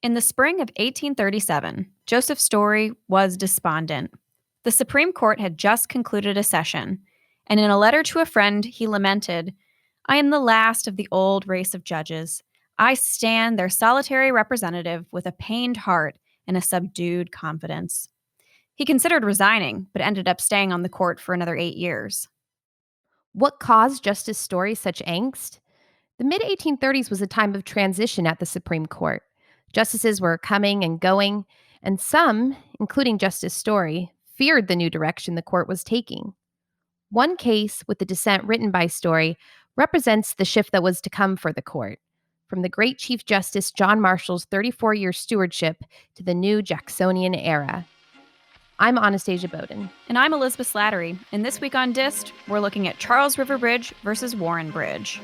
In the spring of 1837, Joseph Story was despondent. The Supreme Court had just concluded a session, and in a letter to a friend, he lamented, "I am the last of the old race of judges. I stand their solitary representative with a pained heart and a subdued confidence." He considered resigning, but ended up staying on the court for another 8 years. What caused Justice Story such angst? The mid-1830s was a time of transition at the Supreme Court. Justices were coming and going, and some, including Justice Story, feared the new direction the court was taking. One case, with the dissent written by Story, represents the shift that was to come for the court, from the great Chief Justice John Marshal's 34-year stewardship to the new Jacksonian era. I'm Anastasia Boden. And I'm Elizabeth Slattery. And this week on Dist, we're looking at Charles River Bridge versus Warren Bridge.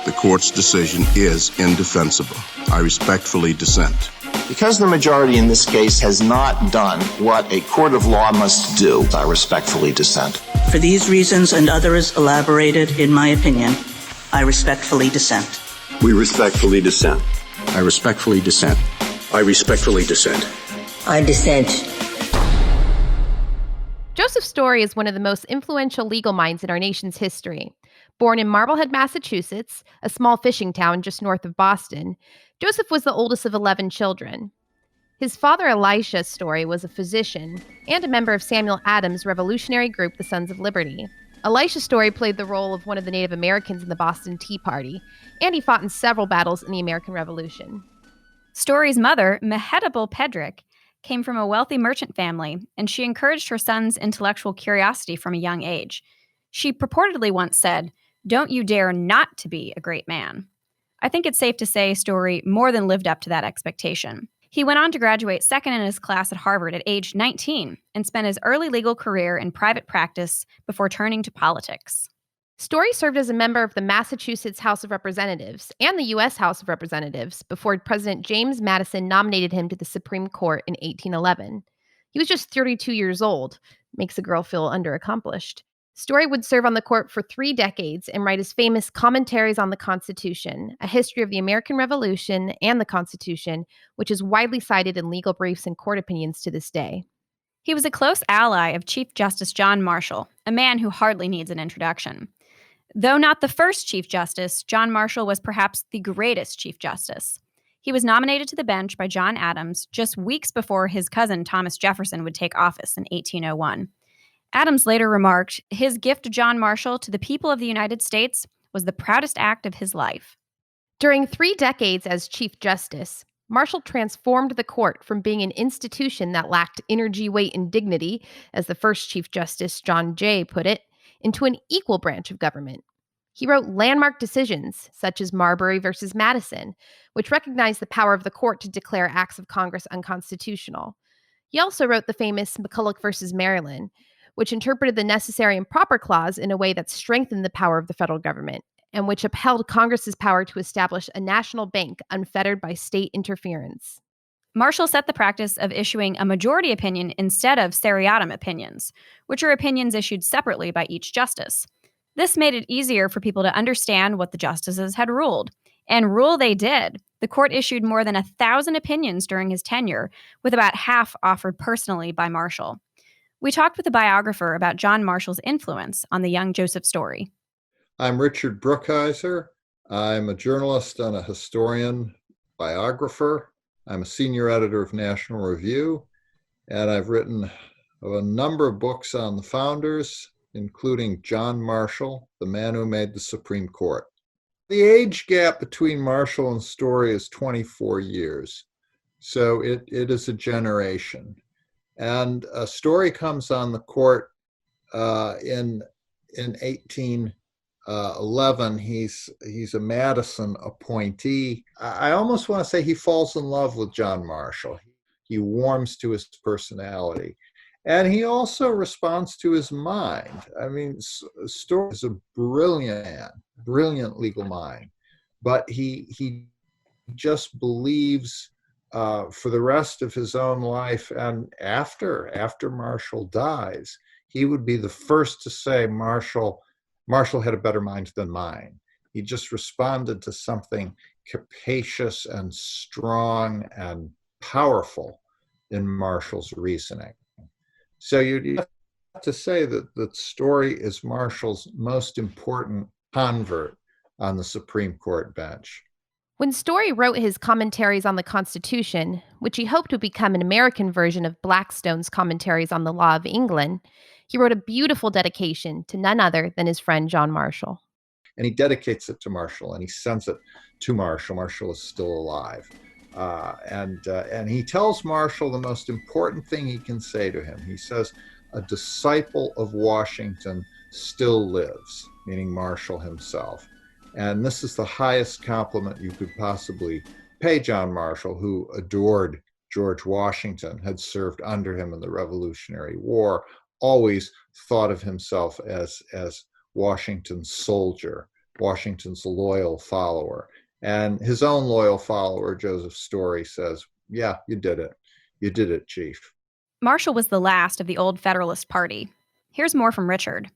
The court's decision is indefensible. I respectfully dissent. Because the majority in this case has not done what a court of law must do, I respectfully dissent. For these reasons and others elaborated in my opinion, I respectfully dissent. We respectfully dissent. I respectfully dissent. I respectfully dissent. I dissent. Joseph Story is one of the most influential legal minds in our nation's history. Born in Marblehead, Massachusetts, a small fishing town just north of Boston, Joseph was the oldest of 11 children. His father, Elisha Story, was a physician and a member of Samuel Adams' revolutionary group, the Sons of Liberty. Elisha Story played the role of one of the Native Americans in the Boston Tea Party, and he fought in several battles in the American Revolution. Story's mother, Mehitable Pedrick, came from a wealthy merchant family, and she encouraged her son's intellectual curiosity from a young age. She purportedly once said, "Don't you dare not to be a great man." I think it's safe to say Story more than lived up to that expectation. He went on to graduate second in his class at Harvard at age 19 and spent his early legal career in private practice before turning to politics. Story served as a member of the Massachusetts House of Representatives and the U.S. House of Representatives before President James Madison nominated him to the Supreme Court in 1811. He was just 32 years old. Makes a girl feel underaccomplished. Story would serve on the court for 3 decades and write his famous Commentaries on the Constitution, a history of the American Revolution and the Constitution, which is widely cited in legal briefs and court opinions to this day. He was a close ally of Chief Justice John Marshall, a man who hardly needs an introduction. Though not the first Chief Justice, John Marshall was perhaps the greatest Chief Justice. He was nominated to the bench by John Adams just weeks before his cousin Thomas Jefferson would take office in 1801. Adams later remarked, his gift to John Marshall to the people of the United States was the proudest act of his life. During 3 decades as Chief Justice, Marshall transformed the court from being an institution that lacked energy, weight, and dignity, as the first Chief Justice, John Jay, put it, into an equal branch of government. He wrote landmark decisions, such as Marbury versus Madison, which recognized the power of the court to declare acts of Congress unconstitutional. He also wrote the famous Mccullough versus Maryland, which interpreted the necessary and proper clause in a way that strengthened the power of the federal government, and which upheld Congress's power to establish a national bank unfettered by state interference. Marshall set the practice of issuing a majority opinion instead of seriatim opinions, which are opinions issued separately by each justice. This made it easier for people to understand what the justices had ruled. And rule they did. The court issued more than 1,000 opinions during his tenure, with about half offered personally by Marshall. We talked with a biographer about John Marshall's influence on the young Joseph Story. I'm Richard Brookheiser. I'm a journalist and a historian, biographer. I'm a senior editor of National Review, and I've written a number of books on the founders, including John Marshall, the man who made the Supreme Court. The age gap between Marshall and Story is 24 years, so it is a generation. And a Story comes on the court in 1811. He's a Madison appointee. I almost want to say he falls in love with John Marshall. He warms to his personality. And he also responds to his mind. I mean, Story is a brilliant man, brilliant legal mind, but he just believes for the rest of his own life, and after Marshall dies, he would be the first to say Marshall had a better mind than mine. He just responded to something capacious and strong and powerful in Marshal's reasoning. So you have to say that Story is Marshal's most important convert on the Supreme Court bench. When Story wrote his commentaries on the Constitution, which he hoped would become an American version of Blackstone's commentaries on the law of England, he wrote a beautiful dedication to none other than his friend John Marshall. And he dedicates it to Marshall, and he sends it to Marshall. Marshall is still alive. And he tells Marshall the most important thing he can say to him. He says, a disciple of Washington still lives, meaning Marshall himself. And this is the highest compliment you could possibly pay John Marshall, who adored George Washington, had served under him in the Revolutionary War, always thought of himself as Washington's soldier, Washington's loyal follower. And his own loyal follower, Joseph Story, says, yeah, you did it. You did it, Chief. Marshall was the last of the old Federalist Party. Here's more from Richard.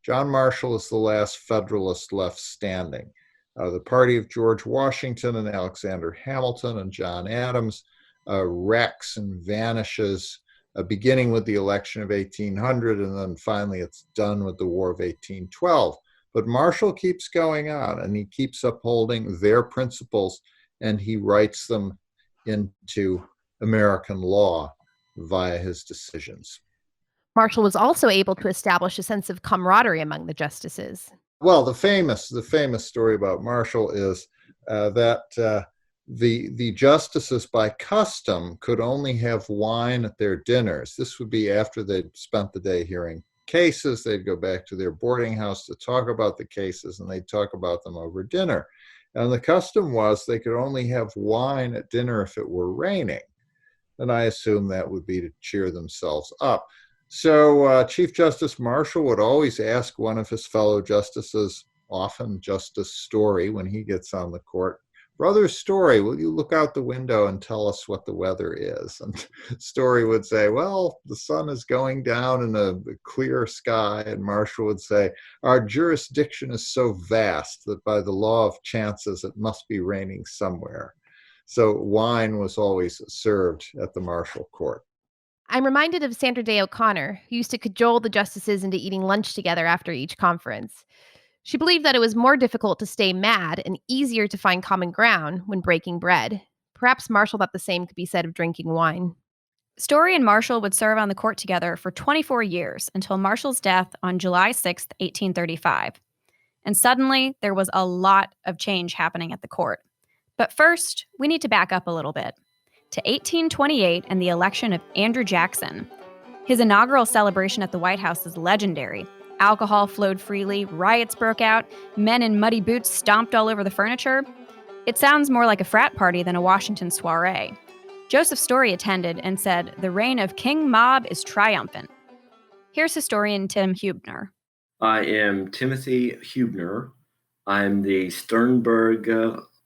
John Marshall is the last Federalist left standing. The party of George Washington and Alexander Hamilton and John Adams wrecks and vanishes, beginning with the election of 1800, and then finally it's done with the War of 1812. But Marshall keeps going on, and he keeps upholding their principles, and he writes them into American law via his decisions. Marshall was also able to establish a sense of camaraderie among the justices. Well, the famous story about Marshall is that the justices by custom could only have wine at their dinners. This would be after they'd spent the day hearing cases. They'd go back to their boarding house to talk about the cases, and they'd talk about them over dinner. And the custom was they could only have wine at dinner if it were raining. And I assume that would be to cheer themselves up. So Chief Justice Marshall would always ask one of his fellow justices, often Justice Story, when he gets on the court, Brother Story, will you look out the window and tell us what the weather is? And Story would say, well, the sun is going down in a clear sky. And Marshall would say, our jurisdiction is so vast that by the law of chances, it must be raining somewhere. So wine was always served at the Marshall court. I'm reminded of Sandra Day O'Connor, who used to cajole the justices into eating lunch together after each conference. She believed that it was more difficult to stay mad and easier to find common ground when breaking bread. Perhaps Marshall thought the same could be said of drinking wine. Story and Marshall would serve on the court together for 24 years until Marshall's death on July 6, 1835. And suddenly, there was a lot of change happening at the court. But first, we need to back up a little bit to 1828 and the election of Andrew Jackson. His inaugural celebration at the White House is legendary. Alcohol flowed freely, riots broke out, men in muddy boots stomped all over the furniture. It sounds more like a frat party than a Washington soiree. Joseph Story attended and said, the reign of King Mob is triumphant. Here's historian Tim Huebner. I am Timothy Huebner. I'm the Sternberg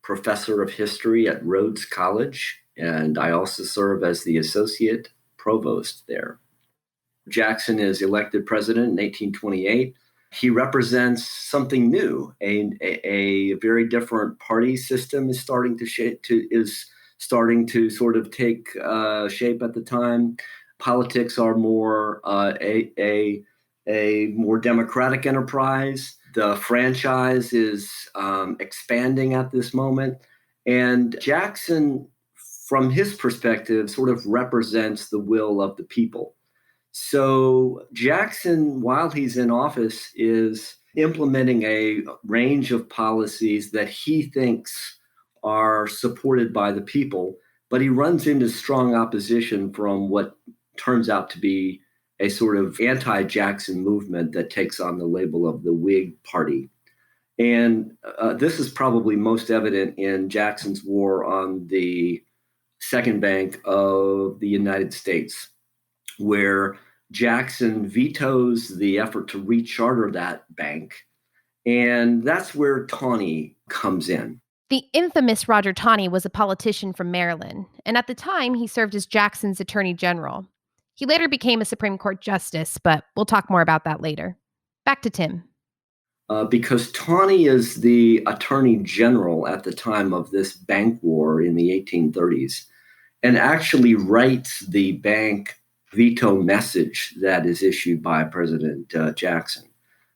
Professor of History at Rhodes College, and I also serve as the Associate Provost there. Jackson is elected president in 1828. He represents something new. A very different party system is starting to sort of take shape at the time. Politics are more a more democratic enterprise. The franchise is expanding at this moment, and Jackson, from his perspective, sort of represents the will of the people. So Jackson, while he's in office, is implementing a range of policies that he thinks are supported by the people, but he runs into strong opposition from what turns out to be a sort of anti-Jackson movement that takes on the label of the Whig Party. And this is probably most evident in Jackson's war on the Second Bank of the United States, where Jackson vetoes the effort to recharter that bank. And that's where Tawny comes in. The infamous Roger Taney was a politician from Maryland, and at the time he served as Jackson's attorney general. He later became a Supreme Court justice, but we'll talk more about that later. Back to Tim. because Tawny is the attorney general at the time of this bank war in the 1830s and actually writes the bank veto message that is issued by President Jackson.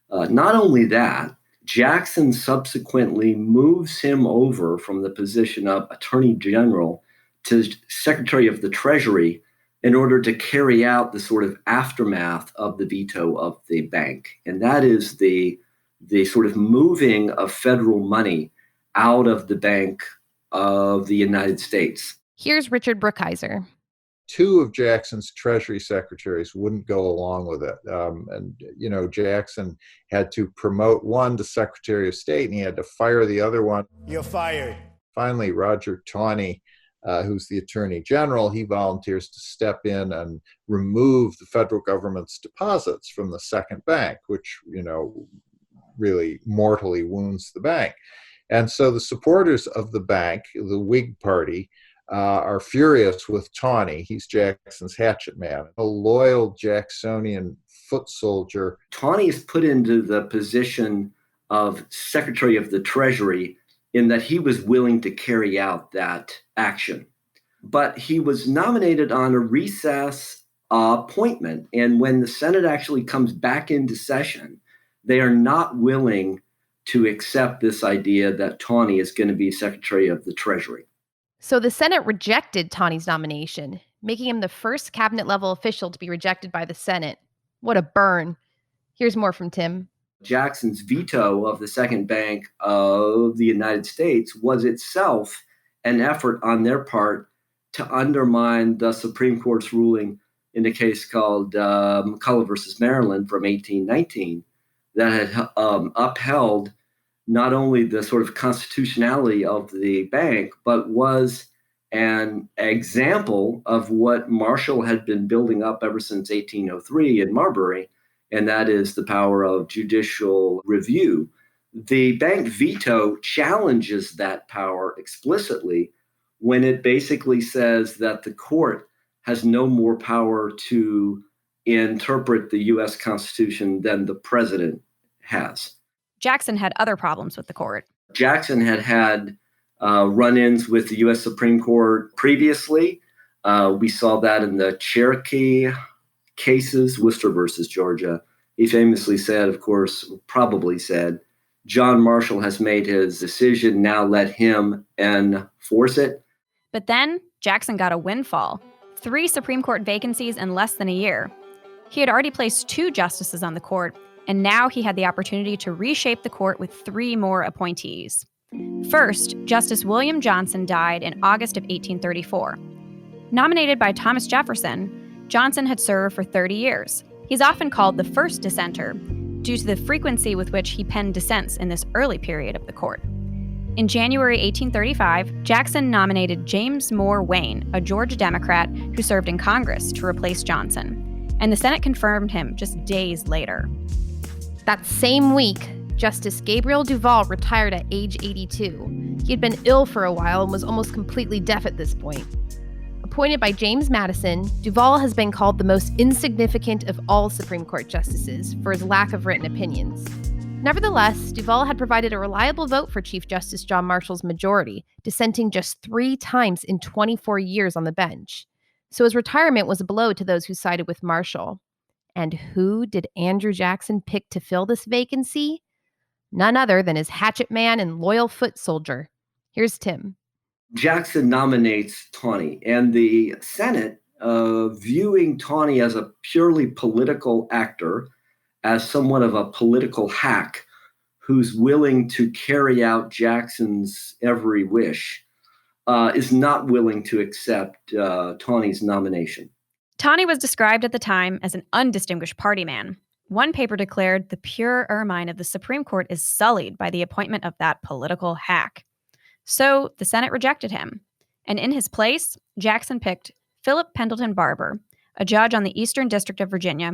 Not only that, Jackson subsequently moves him over from the position of Attorney General to Secretary of the Treasury in order to carry out the sort of aftermath of the veto of the bank. And that is the sort of moving of federal money out of the Bank of the United States. Here's Richard Brookheiser. Two of Jackson's Treasury secretaries wouldn't go along with it. Jackson had to promote one to Secretary of State, and he had to fire the other one. You're fired. Finally, Roger Taney, who's the Attorney General, he volunteers to step in and remove the federal government's deposits from the second bank, which, really mortally wounds the bank. And so the supporters of the bank, the Whig Party, are furious with Tawny. He's Jackson's hatchet man, a loyal Jacksonian foot soldier. Tawny is put into the position of Secretary of the Treasury in that he was willing to carry out that action. But he was nominated on a recess appointment. And when the Senate actually comes back into session, they are not willing to accept this idea that Tawny is going to be Secretary of the Treasury. So the Senate rejected Tawny's nomination, making him the first cabinet-level official to be rejected by the Senate. What a burn. Here's more from Tim. Jackson's veto of the second bank of the United States was itself an effort on their part to undermine the Supreme Court's ruling in a case called Mccullough versus Maryland from 1819 that had upheld not only the sort of constitutionality of the bank, but was an example of what Marshal had been building up ever since 1803 in Marbury, and that is the power of judicial review. The bank veto challenges that power explicitly when it basically says that the court has no more power to interpret the U.S. Constitution than the president has. Jackson had other problems with the court. Jackson had run-ins with the U.S. Supreme Court previously. We saw that in the Cherokee cases, Worcester versus Georgia. He famously said, of course, probably said, John Marshall has made his decision, now let him enforce it. But then Jackson got a windfall. 3 Supreme Court vacancies in less than a year. He had already placed 2 justices on the court, and now he had the opportunity to reshape the court with 3 more appointees. First, Justice William Johnson died in August of 1834. Nominated by Thomas Jefferson, Johnson had served for 30 years. He's often called the first dissenter due to the frequency with which he penned dissents in this early period of the court. In January 1835, Jackson nominated James Moore Wayne, a Georgia Democrat who served in Congress, to replace Johnson, and the Senate confirmed him just days later. That same week, Justice Gabriel Duvall retired at age 82. He had been ill for a while and was almost completely deaf at this point. Appointed by James Madison, Duvall has been called the most insignificant of all Supreme Court justices for his lack of written opinions. Nevertheless, Duvall had provided a reliable vote for Chief Justice John Marshall's majority, dissenting just 3 times in 24 years on the bench. So his retirement was a blow to those who sided with Marshall. And who did Andrew Jackson pick to fill this vacancy? None other than his hatchet man and loyal foot soldier. Here's Tim. Jackson nominates Tawny, and the Senate, viewing Tawny as a purely political actor, as somewhat of a political hack who's willing to carry out Jackson's every wish, is not willing to accept Tawny's nomination. Tawny was described at the time as an undistinguished party man. One paper declared the pure ermine of the Supreme Court is sullied by the appointment of that political hack. So the Senate rejected him. And in his place, Jackson picked Philip Pendleton Barber, a judge on the Eastern District of Virginia,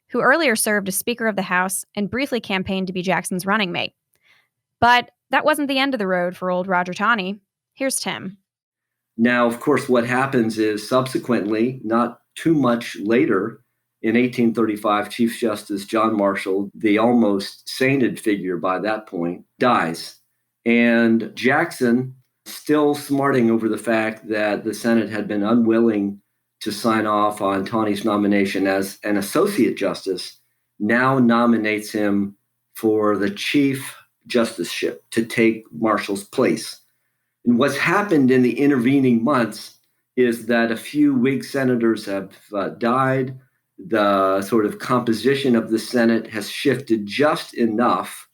who earlier served as Speaker of the House and briefly campaigned to be Jackson's running mate. But that wasn't the end of the road for old Roger Taney. Here's Tim. Now, of course, what happens is subsequently, not too much later, in 1835, Chief Justice John Marshall, the almost sainted figure by that point, dies. And Jackson, still smarting over the fact that the Senate had been unwilling to sign off on Tawny's nomination as an associate justice, now nominates him for the Chief Justiceship to take Marshall's place. And what's happened in the intervening months is that a few Whig senators have died. The sort of composition of the Senate has shifted just enough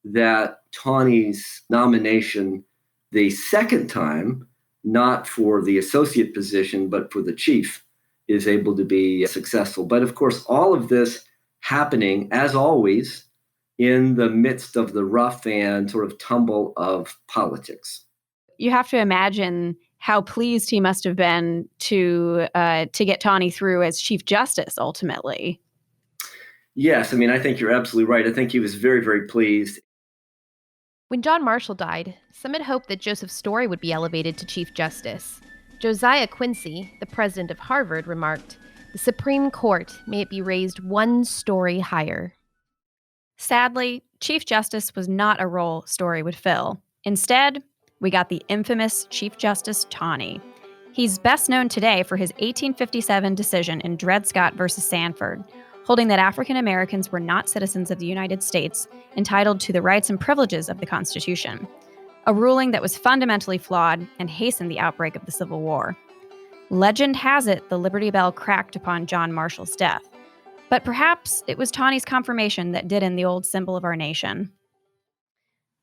that Tawny's nomination the second time, not for the associate position, but for the chief, is able to be successful. But of course, all of this happening, as always, in the midst of the rough and sort of tumble of politics. You have to imagine how pleased he must have been to get Tawny through as Chief Justice ultimately. Yes, I mean, I think you're absolutely right. I think he was very, very pleased. When John Marshall died, some had hoped that Joseph Story would be elevated to Chief Justice. Josiah Quincy, the president of Harvard, remarked, "The Supreme Court, may it be raised one story higher." Sadly, Chief Justice was not a role Story would fill. Instead, we got the infamous Chief Justice Tawny. He's best known today for his 1857 decision in Dred Scott versus Sanford, holding that African Americans were not citizens of the United States, entitled to the rights and privileges of the Constitution, a ruling that was fundamentally flawed and hastened the outbreak of the Civil War. Legend has it the Liberty Bell cracked upon John Marshall's death, but perhaps it was Tawny's confirmation that did in the old symbol of our nation.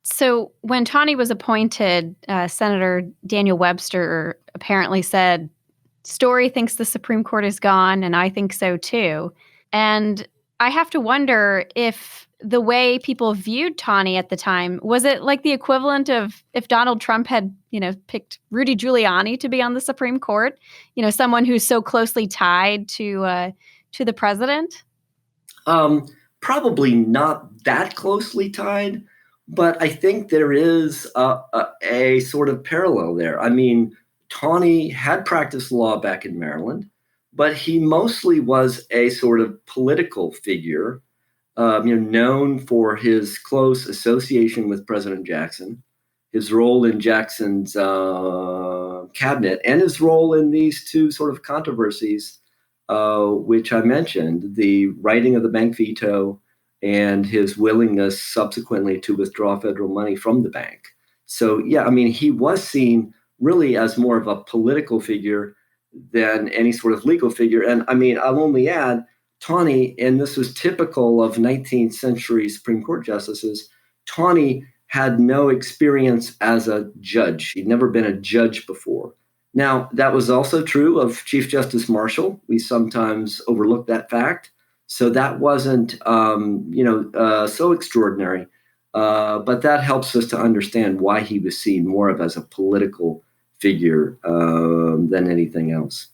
So when Tawny was appointed, Senator Daniel Webster apparently said, "Story thinks the Supreme Court is gone, and I think so too." And I have to wonder if the way people viewed Tawny at the time, was it like the equivalent of if Donald Trump had, picked Rudy Giuliani to be on the Supreme Court, someone who's so closely tied to the president? Probably not that closely tied, but I think there is a sort of parallel there. I mean, Tawny had practiced law back in Maryland, but he mostly was a sort of political figure, known for his close association with President Jackson, his role in Jackson's cabinet, and his role in these two sort of controversies, which I mentioned, the writing of the bank veto and his willingness subsequently to withdraw federal money from the bank. So, yeah, I mean, he was seen really as more of a political figure than any sort of legal figure. And I mean, I'll only add, Tawny, and this was typical of 19th century Supreme Court justices, Tawny had no experience as a judge. He'd never been a judge before. Now, that was also true of Chief Justice Marshall. We sometimes overlook that fact. So that wasn't, so extraordinary. But that helps us to understand why he was seen more of as a political figure than anything else.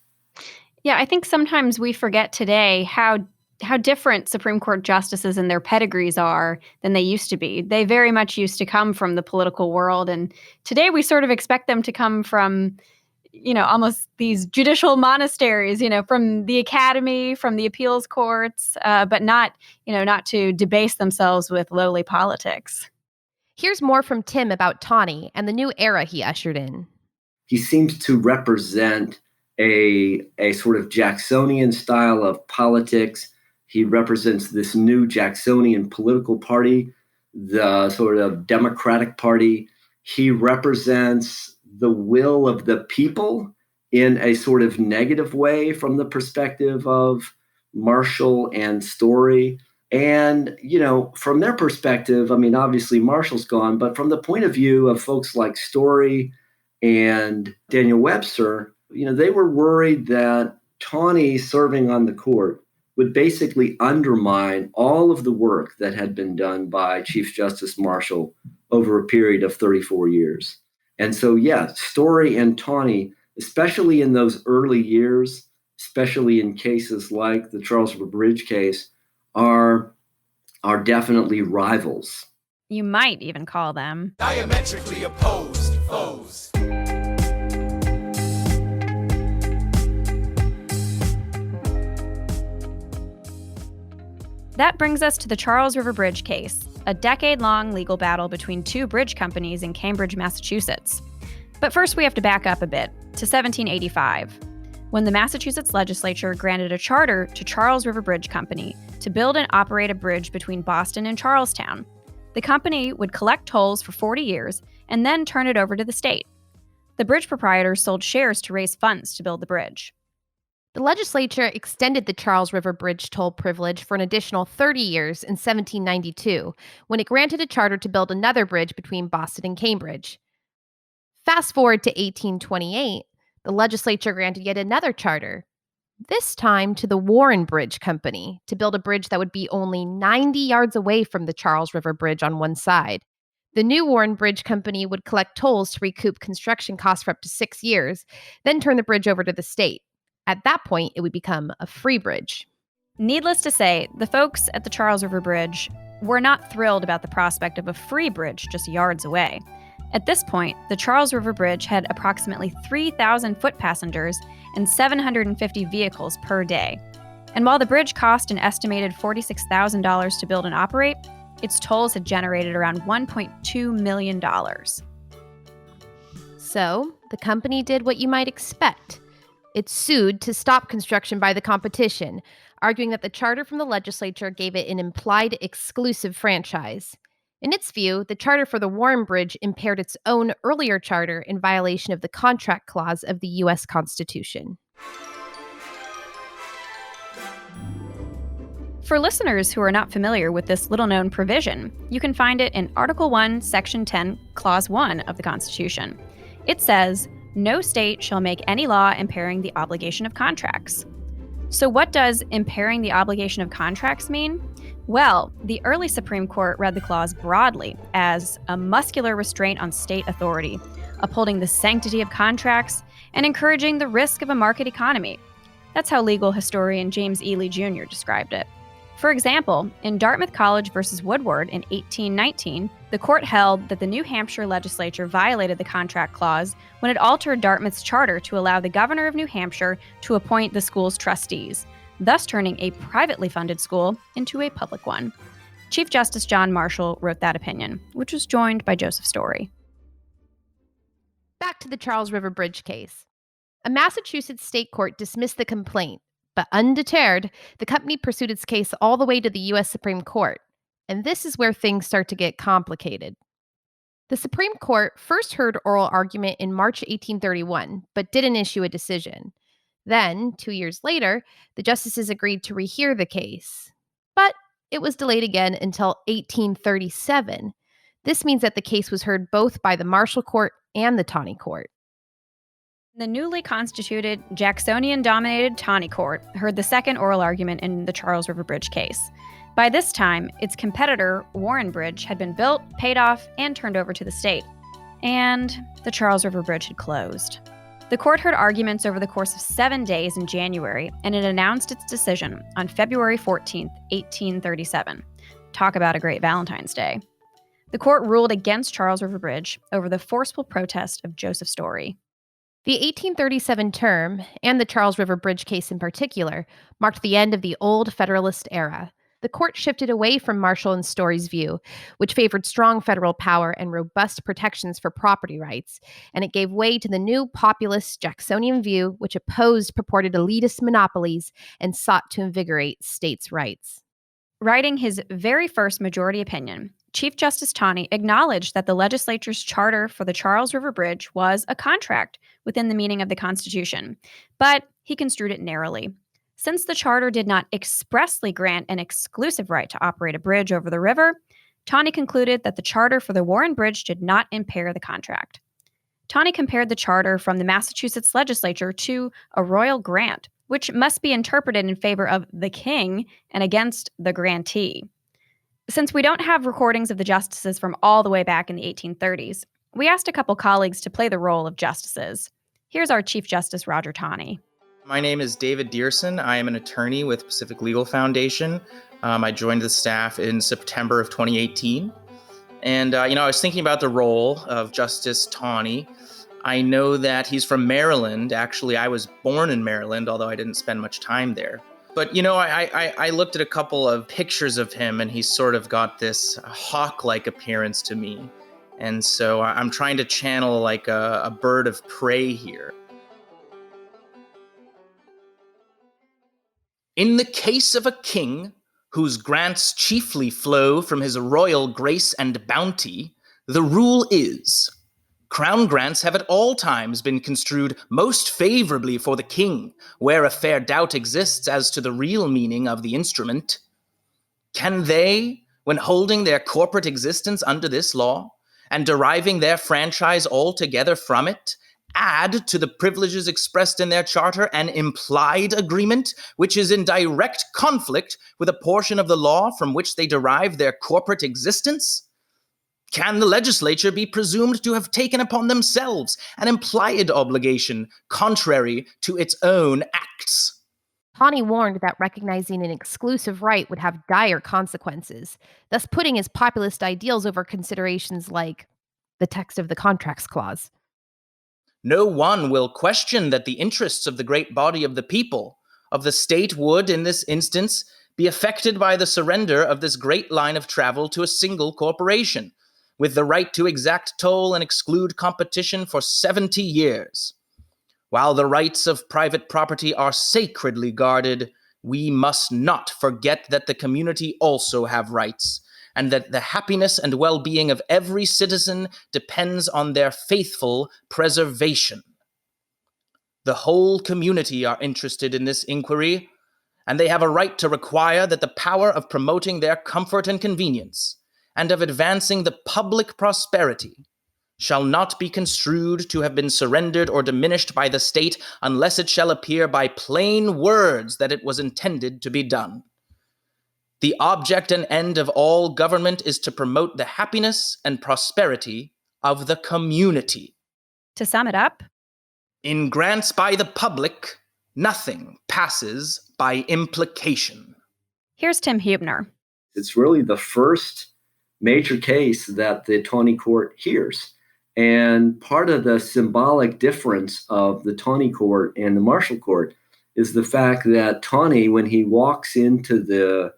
Yeah, I think sometimes we forget today how different Supreme Court justices and their pedigrees are than they used to be. They very much used to come from the political world, and today we sort of expect them to come from, almost these judicial monasteries, from the academy, from the appeals courts, but not to debase themselves with lowly politics. Here's more from Tim about Tawny and the new era he ushered in. He seems to represent a sort of Jacksonian style of politics. He represents this new Jacksonian political party, the sort of Democratic Party. He represents the will of the people in a sort of negative way from the perspective of Marshall and Story. And, from their perspective, I mean, obviously Marshall's gone, but from the point of view of folks like Story and Daniel Webster, they were worried that Tawny serving on the court would basically undermine all of the work that had been done by Chief Justice Marshall over a period of 34 years. And so, yeah, Story and Tawny, especially in those early years, especially in cases like the Charles River Bridge case, are definitely rivals. You might even call them diametrically opposed foes. That brings us to the Charles River Bridge case, a decade-long legal battle between two bridge companies in Cambridge, Massachusetts. But first we have to back up a bit, to 1785, when the Massachusetts legislature granted a charter to Charles River Bridge Company to build and operate a bridge between Boston and Charlestown. The company would collect tolls for 40 years and then turn it over to the state. The bridge proprietors sold shares to raise funds to build the bridge. The legislature extended the Charles River Bridge toll privilege for an additional 30 years in 1792, when it granted a charter to build another bridge between Boston and Cambridge. Fast forward to 1828, the legislature granted yet another charter, this time to the Warren Bridge Company, to build a bridge that would be only 90 yards away from the Charles River Bridge on one side. The new Warren Bridge Company would collect tolls to recoup construction costs for up to 6 years, then turn the bridge over to the state. At that point, it would become a free bridge. Needless to say, the folks at the Charles River Bridge were not thrilled about the prospect of a free bridge just yards away. At this point, the Charles River Bridge had approximately 3,000 foot passengers and 750 vehicles per day. And while the bridge cost an estimated $46,000 to build and operate, its tolls had generated around $1.2 million. So, the company did what you might expect. It sued to stop construction by the competition, arguing that the charter from the legislature gave it an implied exclusive franchise. In its view, the charter for the Warren Bridge impaired its own earlier charter in violation of the contract clause of the U.S. Constitution. For listeners who are not familiar with this little-known provision, you can find it in Article 1, Section 10, Clause 1 of the Constitution. It says, "No state shall make any law impairing the obligation of contracts." So what does impairing the obligation of contracts mean? Well, the early Supreme Court read the clause broadly as a muscular restraint on state authority, upholding the sanctity of contracts and encouraging the risk of a market economy. That's how legal historian James Ely Jr. described it. For example, in Dartmouth College versus Woodward in 1819, the court held that the New Hampshire legislature violated the contract clause when it altered Dartmouth's charter to allow the governor of New Hampshire to appoint the school's trustees, thus turning a privately funded school into a public one. Chief Justice John Marshall wrote that opinion, which was joined by Joseph Story. Back to the Charles River Bridge case. A Massachusetts state court dismissed the complaint, but undeterred, the company pursued its case all the way to the U.S. Supreme Court. And this is where things start to get complicated. The Supreme Court first heard oral argument in March 1831, but didn't issue a decision. Then, 2 years later, the justices agreed to rehear the case. But it was delayed again until 1837. This means that the case was heard both by the Marshal Court and the Tawny Court. The newly constituted Jacksonian-dominated Tawny Court heard the second oral argument in the Charles River Bridge case. By this time, its competitor, Warren Bridge, had been built, paid off, and turned over to the state. And the Charles River Bridge had closed. The court heard arguments over the course of 7 days in January, and it announced its decision on February 14, 1837. Talk about a great Valentine's Day. The court ruled against Charles River Bridge over the forceful protest of Joseph Story. The 1837 term, and the Charles River Bridge case in particular, marked the end of the old Federalist era. The court shifted away from Marshall and Story's view, which favored strong federal power and robust protections for property rights, and it gave way to the new populist Jacksonian view, which opposed purported elitist monopolies and sought to invigorate states' rights. Writing his very first majority opinion, Chief Justice Tawny acknowledged that the legislature's charter for the Charles River Bridge was a contract within the meaning of the Constitution, but he construed it narrowly. Since the charter did not expressly grant an exclusive right to operate a bridge over the river, Tawny concluded that the charter for the Warren Bridge did not impair the contract. Tawny compared the charter from the Massachusetts legislature to a royal grant, which must be interpreted in favor of the king and against the grantee. Since we don't have recordings of the justices from all the way back in the 1830s, we asked a couple colleagues to play the role of justices. Here's our Chief Justice Roger Taney. My name is David Deerson. I am an attorney with Pacific Legal Foundation. I joined the staff in September of 2018. And, I was thinking about the role of Justice Tawny. I know that he's from Maryland. Actually, I was born in Maryland, although I didn't spend much time there. But, I looked at a couple of pictures of him, and he's sort of got this hawk-like appearance to me. And so I'm trying to channel like a bird of prey here. In the case of a king, whose grants chiefly flow from his royal grace and bounty, the rule is, crown grants have at all times been construed most favorably for the king, where a fair doubt exists as to the real meaning of the instrument. Can they, when holding their corporate existence under this law, and deriving their franchise altogether from it, add to the privileges expressed in their charter an implied agreement, which is in direct conflict with a portion of the law from which they derive their corporate existence? Can the legislature be presumed to have taken upon themselves an implied obligation contrary to its own acts? Tawny warned that recognizing an exclusive right would have dire consequences, thus putting his populist ideals over considerations like the text of the Contracts Clause. No one will question that the interests of the great body of the people, of the state, would, in this instance, be affected by the surrender of this great line of travel to a single corporation, with the right to exact toll and exclude competition for 70 years. While the rights of private property are sacredly guarded, we must not forget that the community also have rights, and that the happiness and well-being of every citizen depends on their faithful preservation. The whole community are interested in this inquiry, and they have a right to require that the power of promoting their comfort and convenience, and of advancing the public prosperity, shall not be construed to have been surrendered or diminished by the state unless it shall appear by plain words that it was intended to be done. The object and end of all government is to promote the happiness and prosperity of the community. To sum it up, in grants by the public, nothing passes by implication. Here's Tim Huebner. It's really the first major case that the Tawny Court hears. And part of the symbolic difference of the Tawny Court and the Marshal Court is the fact that Tawny, when he walks into the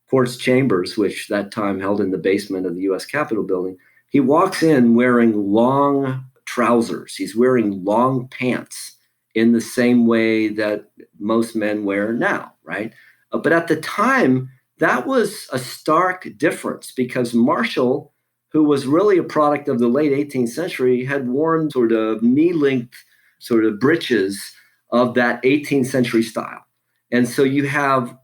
court's chambers, which that time held in the basement of the U.S. Capitol building, he walks in wearing long trousers. He's wearing long pants in the same way that most men wear now, right? But at the time, that was a stark difference because Marshal, who was really a product of the late 18th century, had worn sort of knee-length sort of breeches of that 18th century style. And so you have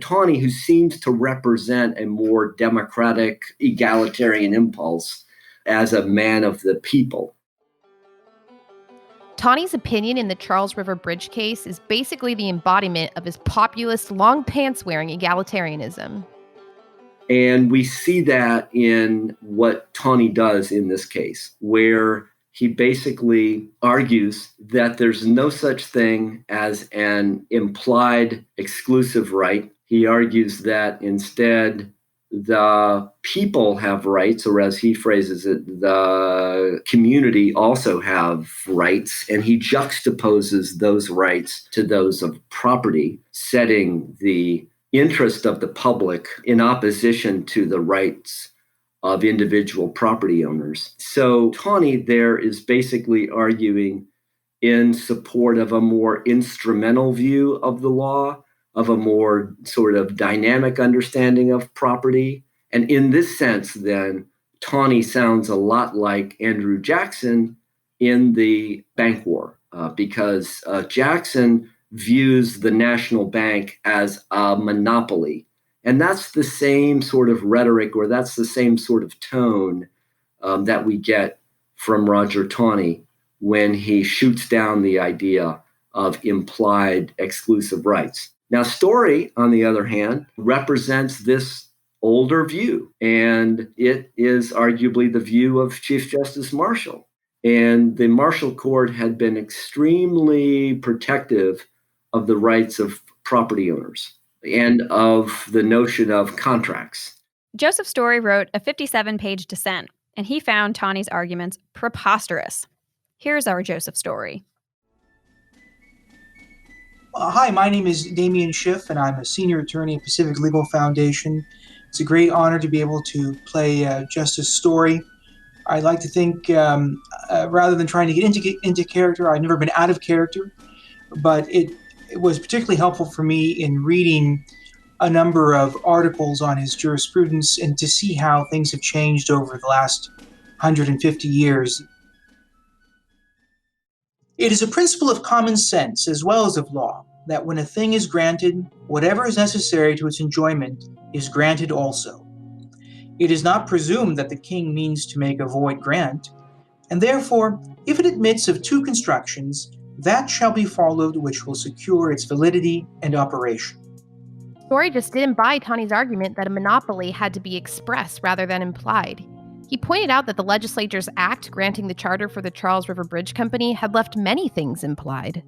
Tawny, who seems to represent a more democratic, egalitarian impulse as a man of the people. Tawny's opinion in the Charles River Bridge case is basically the embodiment of his populist, long pants-wearing egalitarianism. And we see that in what Tawny does in this case, where he basically argues that there's no such thing as an implied exclusive right. He argues that instead the people have rights, or as he phrases it, the community also have rights, and he juxtaposes those rights to those of property, setting the interest of the public in opposition to the rights of individual property owners. So Tawny there is basically arguing in support of a more instrumental view of the law, of a more sort of dynamic understanding of property. And in this sense, then, Tawny sounds a lot like Andrew Jackson in the bank war, because Jackson views the national bank as a monopoly. And that's the same sort of rhetoric, or that's the same sort of tone that we get from Roger Tawny when he shoots down the idea of implied exclusive rights. Now, Story, on the other hand, represents this older view, and it is arguably the view of Chief Justice Marshall. And the Marshal Court had been extremely protective of the rights of property owners and of the notion of contracts. Joseph Story wrote a 57-page dissent, and he found Tawny's arguments preposterous. Here's our Joseph Story. Hi, my name is Damien Schiff, and I'm a senior attorney at Pacific Legal Foundation. It's a great honor to be able to play Justice Story. I like to think, rather than trying to get into character, I've never been out of character, but it was particularly helpful for me in reading a number of articles on his jurisprudence and to see how things have changed over the last 150 years. It is a principle of common sense as well as of law that when a thing is granted, whatever is necessary to its enjoyment is granted also. It is not presumed that the king means to make a void grant, and therefore, if it admits of two constructions, that shall be followed which will secure its validity and operation. Story just didn't buy Tawny's argument that a monopoly had to be express rather than implied. He pointed out that the legislature's act granting the charter for the Charles River Bridge Company had left many things implied.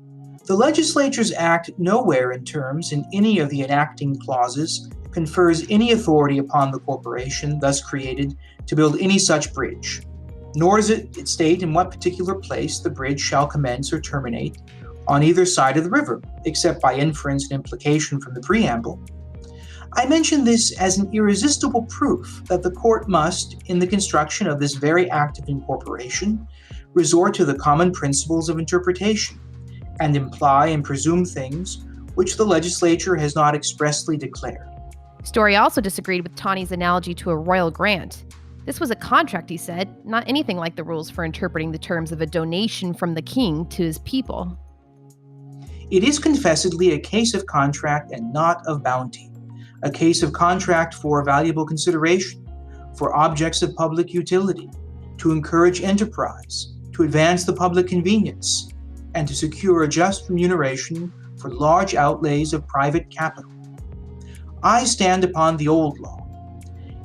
The legislature's act nowhere in terms in any of the enacting clauses confers any authority upon the corporation thus created to build any such bridge, nor does it state in what particular place the bridge shall commence or terminate on either side of the river, except by inference and implication from the preamble. I mention this as an irresistible proof that the court must, in the construction of this very act of incorporation, resort to the common principles of interpretation, and imply and presume things which the legislature has not expressly declared. Story also disagreed with Tawny's analogy to a royal grant. This was a contract, he said, not anything like the rules for interpreting the terms of a donation from the king to his people. It is confessedly a case of contract and not of bounty, a case of contract for valuable consideration, for objects of public utility, to encourage enterprise, to advance the public convenience, and to secure a just remuneration for large outlays of private capital. I stand upon the old law,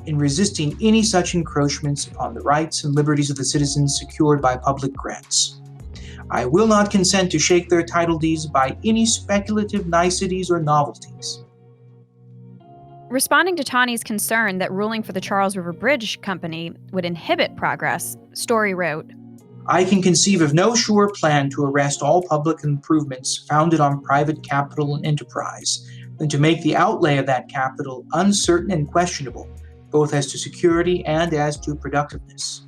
in resisting any such encroachments upon the rights and liberties of the citizens secured by public grants. I will not consent to shake their title deeds by any speculative niceties or novelties. Responding to Tawny's concern that ruling for the Charles River Bridge Company would inhibit progress, Story wrote, I can conceive of no sure plan to arrest all public improvements founded on private capital and enterprise than to make the outlay of that capital uncertain and questionable, both as to security and as to productiveness.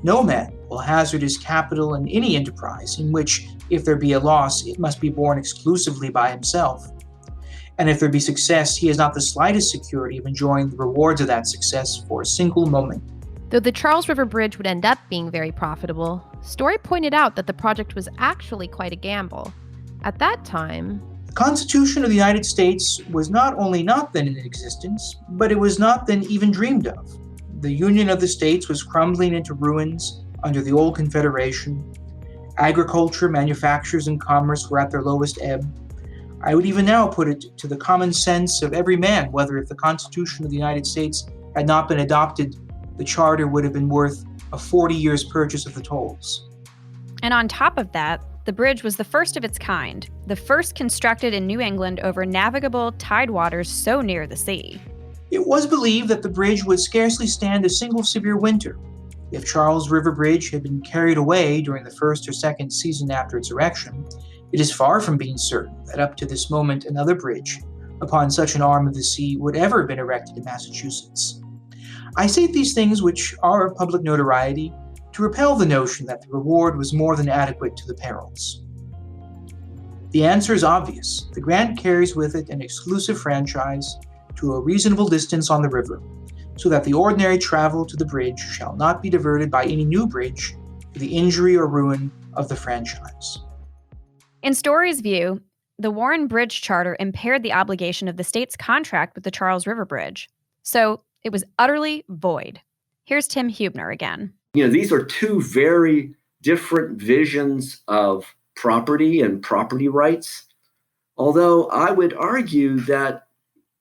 No man will hazard his capital in any enterprise in which, if there be a loss, it must be borne exclusively by himself. And if there be success, he has not the slightest security of enjoying the rewards of that success for a single moment. Though the Charles River Bridge would end up being very profitable, Story pointed out that the project was actually quite a gamble. At that time, the Constitution of the United States was not only not then in existence, but it was not then even dreamed of. The Union of the States was crumbling into ruins under the old Confederation. Agriculture, manufactures, and commerce were at their lowest ebb. I would even now put it to the common sense of every man whether if the Constitution of the United States had not been adopted, the charter would have been worth a 40 years' purchase of the tolls. And on top of that, the bridge was the first of its kind, the first constructed in New England over navigable tidewaters so near the sea. It was believed that the bridge would scarcely stand a single severe winter. If Charles River Bridge had been carried away during the first or second season after its erection, it is far from being certain that up to this moment another bridge upon such an arm of the sea would ever have been erected in Massachusetts. I state these things which are of public notoriety to repel the notion that the reward was more than adequate to the perils. The answer is obvious. The grant carries with it an exclusive franchise to a reasonable distance on the river, so that the ordinary travel to the bridge shall not be diverted by any new bridge to the injury or ruin of the franchise. In Story's view, the Warren Bridge Charter impaired the obligation of the state's contract with the Charles River Bridge, so it was utterly void. Here's Tim Huebner again. These are two very different visions of property and property rights, although I would argue that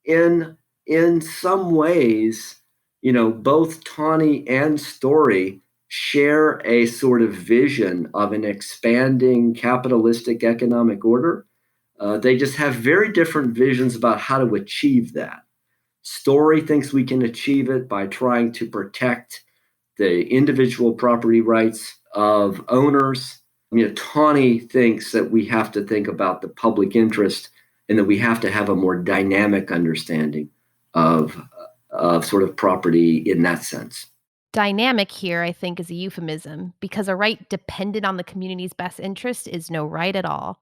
in some ways, both Tawny and Story share a sort of vision of an expanding capitalistic economic order. They just have very different visions about how to achieve that. Story thinks we can achieve it by trying to protect the individual property rights of owners Tawny thinks that we have to think about the public interest and that we have to have a more dynamic understanding of sort of property in that sense. Dynamic here, I think, is a euphemism, because a right dependent on the community's best interest is no right at all.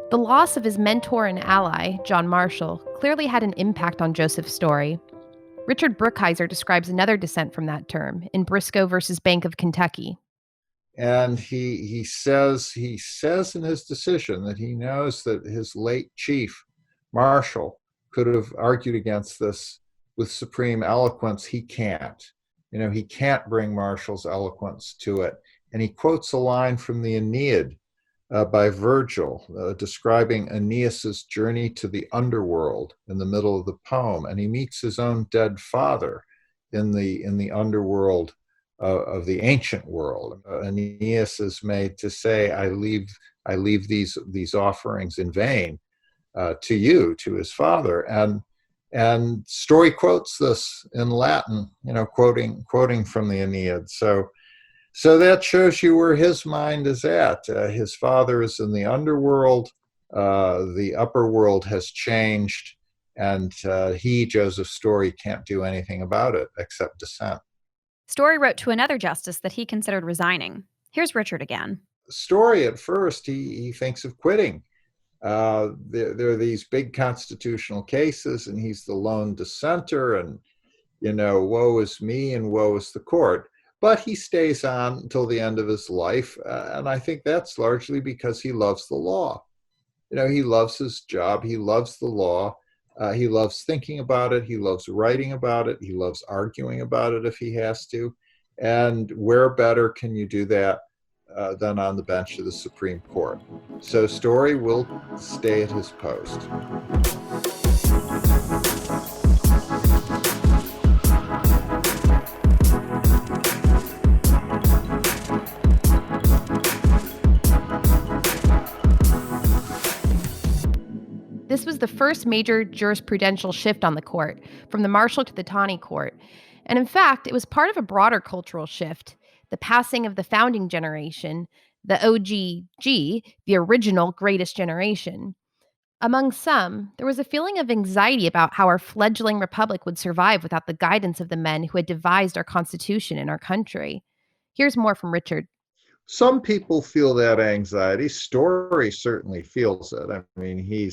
The loss of his mentor and ally, John Marshall, clearly had an impact on Joseph's story. Richard Brookheiser describes another dissent from that term in Briscoe versus Bank of Kentucky. And he says in his decision that he knows that his late chief, Marshal, could have argued against this with supreme eloquence. He can't. He can't bring Marshal's eloquence to it. And he quotes a line from the Aeneid by Virgil, describing Aeneas's journey to the underworld in the middle of the poem. And he meets his own dead father in the underworld of the ancient world. Aeneas is made to say, I leave these offerings in vain to you, to his father. And Story quotes this in Latin, quoting from the Aeneid. So that shows you where his mind is at. His father is in the underworld. The upper world has changed, and Joseph Story, can't do anything about it except dissent. Story wrote to another justice that he considered resigning. Here's Richard again. Story, at first, he thinks of quitting. There are these big constitutional cases, and he's the lone dissenter, and, woe is me and woe is the court. But he stays on until the end of his life, and I think that's largely because he loves the law. He loves his job, he loves the law, he loves thinking about it, he loves writing about it, he loves arguing about it if he has to. And where better can you do that than on the bench of the Supreme Court? So Story will stay at his post. This was the first major jurisprudential shift on the court, from the Marshal to the Tawny court. And in fact, it was part of a broader cultural shift, the passing of the founding generation, the OGG, the original greatest generation. Among some, there was a feeling of anxiety about how our fledgling republic would survive without the guidance of the men who had devised our Constitution and our country. Here's more from Richard. Some people feel that anxiety. Story certainly feels it. I mean, he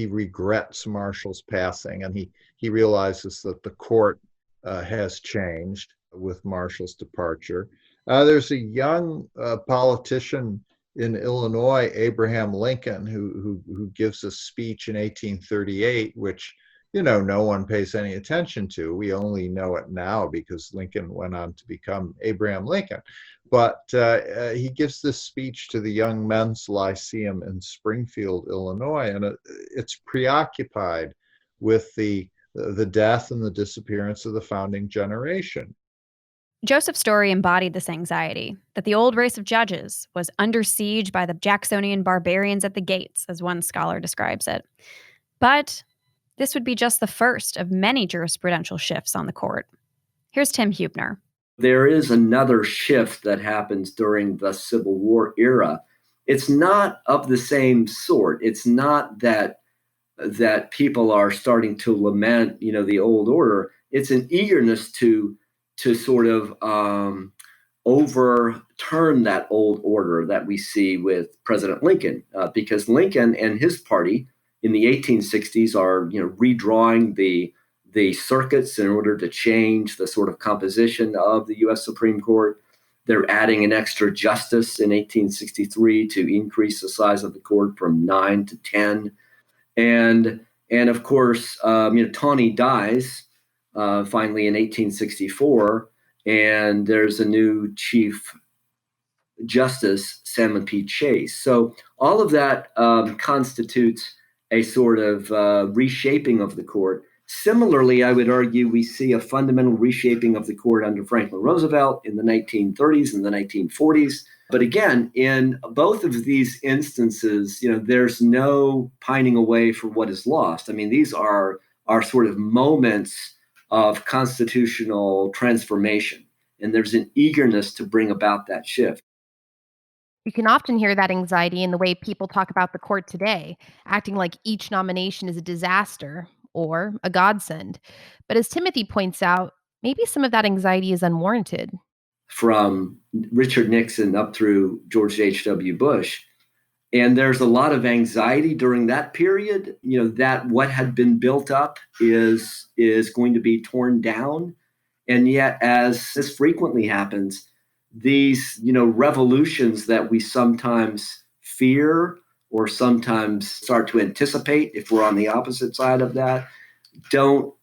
regrets Marshal's passing, and he realizes that the court has changed with Marshal's departure. There's a young politician in Illinois, Abraham Lincoln, who gives a speech in 1838, which no one pays any attention to. We only know it now because Lincoln went on to become Abraham Lincoln. But he gives this speech to the Young Men's Lyceum in Springfield, Illinois, and it's preoccupied with the death and the disappearance of the founding generation. Joseph Story embodied this anxiety, that the old race of judges was under siege by the Jacksonian barbarians at the gates, as one scholar describes it. But this would be just the first of many jurisprudential shifts on the court. Here's Tim Huebner. There is another shift that happens during the Civil War era. It's not of the same sort. It's not that people are starting to lament, the old order. It's an eagerness to sort of overturn that old order that we see with President Lincoln, because Lincoln and his party in the 1860s are, redrawing the circuits in order to change the sort of composition of the U.S. Supreme Court. They're adding an extra justice in 1863 to increase the size of the court from 9 to 10. And of course, Tawny dies finally in 1864, and there's a new Chief Justice, Salmon P. Chase. So all of that constitutes a sort of reshaping of the court. Similarly, I would argue we see a fundamental reshaping of the court under Franklin Roosevelt in the 1930s and the 1940s, But again, in both of these instances, there's no pining away for what is lost. I mean, these are sort of moments of constitutional transformation, and there's an eagerness to bring about that shift. You can often hear that anxiety in the way people talk about the court today, acting like each nomination is a disaster or a godsend. But as Timothy points out, maybe some of that anxiety is unwarranted. From Richard Nixon up through George H.W. Bush. And there's a lot of anxiety during that period, that what had been built up is going to be torn down. And yet, as this frequently happens, these, revolutions that we sometimes fear or sometimes start to anticipate, if we're on the opposite side of that, don't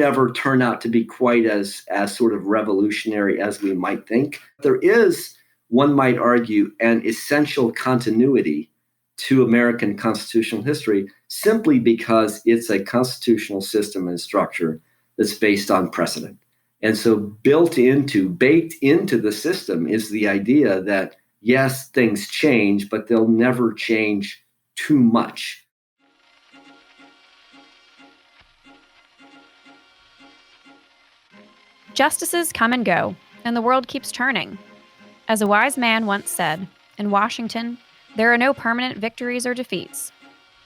ever turn out to be quite as sort of revolutionary as we might think. There is, one might argue, an essential continuity to American constitutional history simply because it's a constitutional system and structure that's based on precedent. And so baked into the system is the idea that, yes, things change, but they'll never change too much. Justices come and go, and the world keeps turning. As a wise man once said, in Washington, there are no permanent victories or defeats,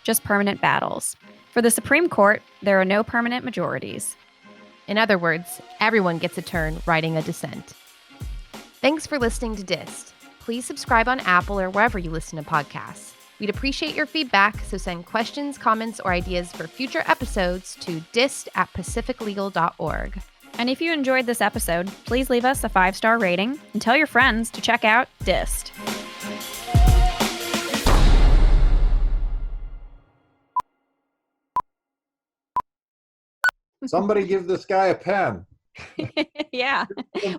just permanent battles. For the Supreme Court, there are no permanent majorities. In other words, everyone gets a turn writing a dissent. Thanks for listening to Dist. Please subscribe on Apple or wherever you listen to podcasts. We'd appreciate your feedback, so send questions, comments, or ideas for future episodes to dist@pacificlegal.org. And if you enjoyed this episode, please leave us a 5-star rating and tell your friends to check out Dist. Somebody give this guy a pen. Yeah,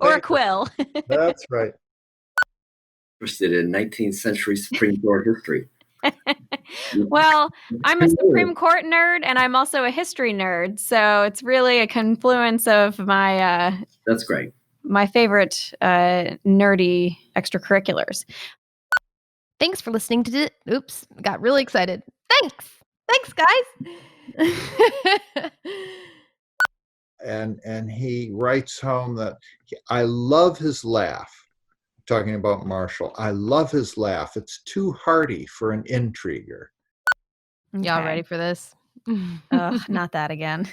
or a quill. That's right. Interested in 19th century Supreme Court history. Well, I'm a Supreme Court nerd, and I'm also a history nerd. So it's really a confluence of my that's great. My favorite nerdy extracurriculars. Thanks for listening to Oops, got really excited. Thanks, guys. And he writes home that I love his laugh. Talking about Marshal, I love his laugh. It's too hearty for an intriguer. Y'all ready for this? Not that again.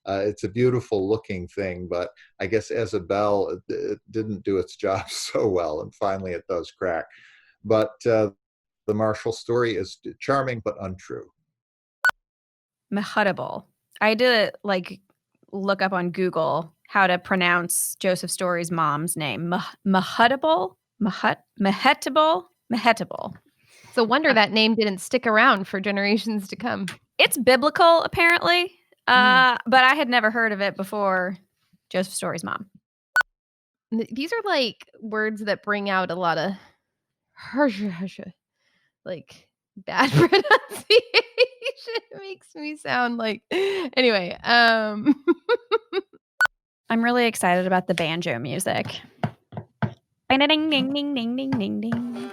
It's a beautiful looking thing, but I guess as a bell, it didn't do its job so well, and finally it does crack. But the Marshal story is charming but untrue. Mccullough. I did look up on Google how to pronounce Joseph Story's mom's name. Mccullough? Mccullough. It's a wonder that name didn't stick around for generations to come. It's biblical, apparently, but I had never heard of it before Joseph Story's mom. These are like words that bring out a lot of like bad pronunciation. It makes me sound like anyway. I'm really excited about the banjo music. Ding ding ding ding ding ding ding.